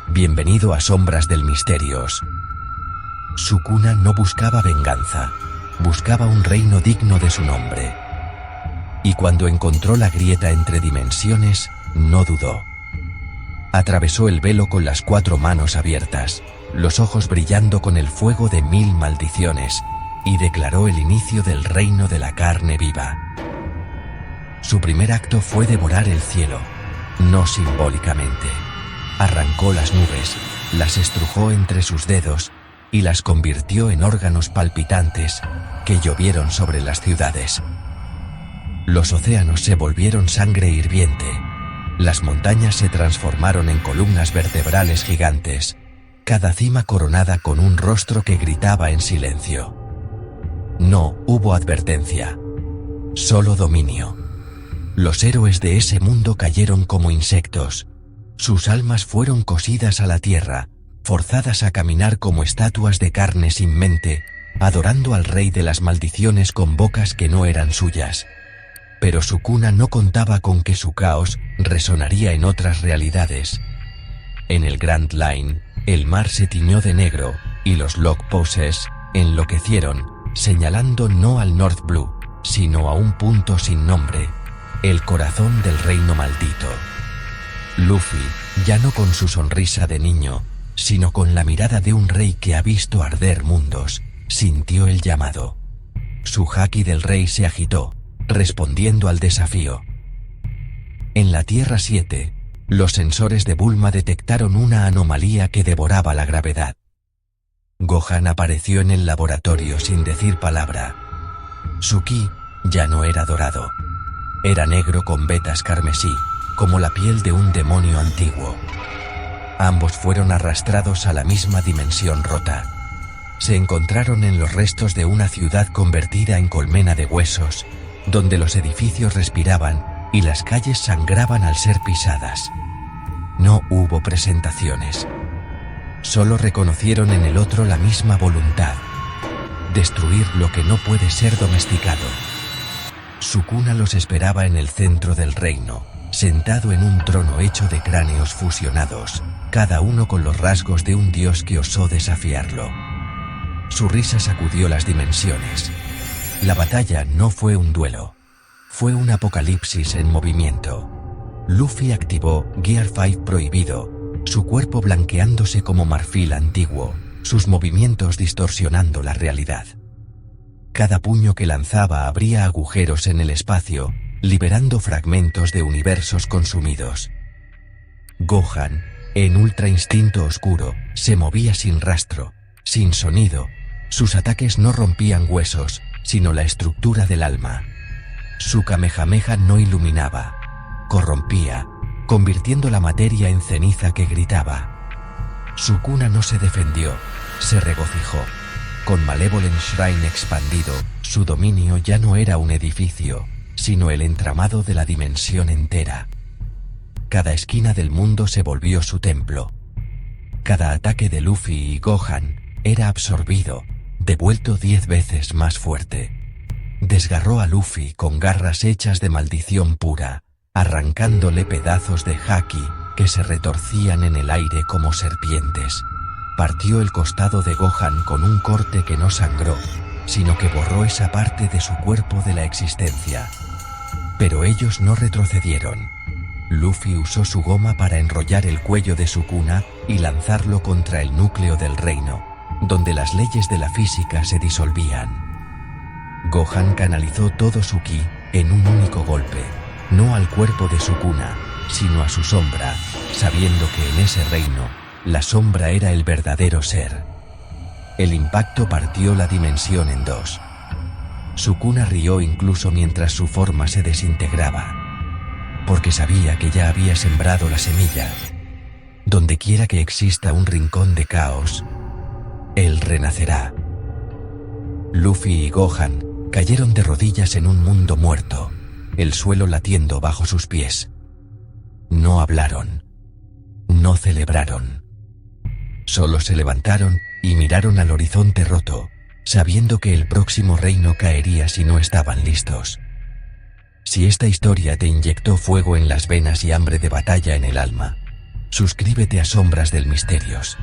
Bienvenido a Sombras del Misterios. Sukuna no buscaba venganza, buscaba un reino digno de su nombre. Y cuando encontró la grieta entre dimensiones, no dudó. Atravesó el velo con las 4 manos abiertas, los ojos brillando con el fuego de 1000 maldiciones, y declaró el inicio del reino de la carne viva. Su primer acto fue devorar el cielo, no simbólicamente. Arrancó las nubes, las estrujó entre sus dedos y las convirtió en órganos palpitantes que llovieron sobre las ciudades. Los océanos se volvieron sangre hirviente, las montañas se transformaron en columnas vertebrales gigantes, cada cima coronada con un rostro que gritaba en silencio. No hubo advertencia, solo dominio. Los héroes de ese mundo cayeron como insectos. Sus almas fueron cosidas a la tierra, forzadas a caminar como estatuas de carne sin mente, adorando al rey de las maldiciones con bocas que no eran suyas. Pero Sukuna no contaba con que su caos resonaría en otras realidades. En el Grand Line, el mar se tiñó de negro y los Log Poses enloquecieron, señalando no al North Blue, sino a un punto sin nombre, el corazón del reino maldito. Luffy, ya no con su sonrisa de niño, sino con la mirada de un rey que ha visto arder mundos, sintió el llamado. Su haki del rey se agitó, respondiendo al desafío. En la Tierra 7, los sensores de Bulma detectaron una anomalía que devoraba la gravedad. Gohan apareció en el laboratorio sin decir palabra. Su ki ya no era dorado. Era negro con vetas carmesí, como la piel de un demonio antiguo. Ambos fueron arrastrados a la misma dimensión rota. Se encontraron en los restos de una ciudad convertida en colmena de huesos, donde los edificios respiraban y las calles sangraban al ser pisadas. No hubo presentaciones. Solo reconocieron en el otro la misma voluntad: destruir lo que no puede ser domesticado. Sukuna los esperaba en el centro del reino, sentado en un trono hecho de cráneos fusionados, cada uno con los rasgos de un dios que osó desafiarlo. Su risa sacudió las dimensiones. La batalla no fue un duelo, fue un apocalipsis en movimiento. Luffy activó Gear 5 prohibido, su cuerpo blanqueándose como marfil antiguo, sus movimientos distorsionando la realidad. Cada puño que lanzaba abría agujeros en el espacio, liberando fragmentos de universos consumidos. Gohan, en ultra instinto oscuro, se movía sin rastro, sin sonido. Sus ataques no rompían huesos, sino la estructura del alma. Su Kamehameha no iluminaba, corrompía, convirtiendo la materia en ceniza que gritaba. Sukuna no se defendió, se regocijó. Con Malevolent Shrine expandido, su dominio ya no era un edificio, sino el entramado de la dimensión entera. Cada esquina del mundo se volvió su templo. Cada ataque de Luffy y Gohan era absorbido, devuelto 10 veces más fuerte. Desgarró a Luffy con garras hechas de maldición pura, arrancándole pedazos de haki que se retorcían en el aire como serpientes. Partió el costado de Gohan con un corte que no sangró, sino que borró esa parte de su cuerpo de la existencia. Pero ellos no retrocedieron. Luffy usó su goma para enrollar el cuello de Sukuna y lanzarlo contra el núcleo del reino, donde las leyes de la física se disolvían. Gohan canalizó todo su ki en un único golpe, no al cuerpo de Sukuna, sino a su sombra, sabiendo que en ese reino, la sombra era el verdadero ser. El impacto partió la dimensión en 2. Sukuna rió incluso mientras su forma se desintegraba, porque sabía que ya había sembrado la semilla. Donde quiera que exista un rincón de caos, él renacerá. Luffy y Gohan cayeron de rodillas en un mundo muerto, el suelo latiendo bajo sus pies. No hablaron, no celebraron. Solo se levantaron y miraron al horizonte roto, sabiendo que el próximo reino caería si no estaban listos. Si esta historia te inyectó fuego en las venas y hambre de batalla en el alma, Suscríbete a Sombras del Misterios.